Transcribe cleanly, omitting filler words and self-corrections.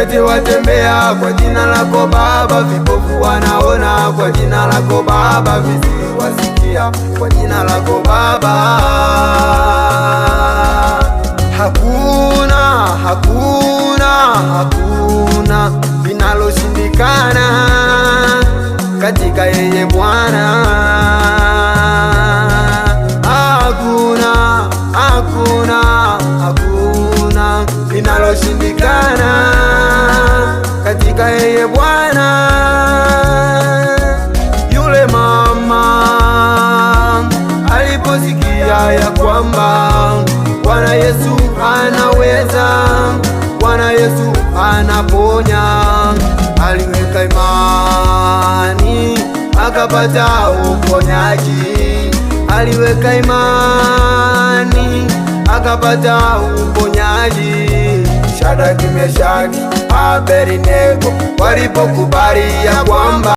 viwete watembea kwa jina lako Baba, vipofu wanaona kwa jina lako Baba, viziwi wasikia kwa jina lako Baba. Hakuna linaloshindikana katika yeye Bwana. Hakuna linaloshindikana katika yeye Bwana. Yule mama aliposikia ya kwamba Bwana Yesu anaweza, Bwana Yesu anaponya, aliweka imani akapata uponyaji. Aliweka imani akapata uponyaji. Shadraka, Meshaki, Abednego walipokubali ya kwamba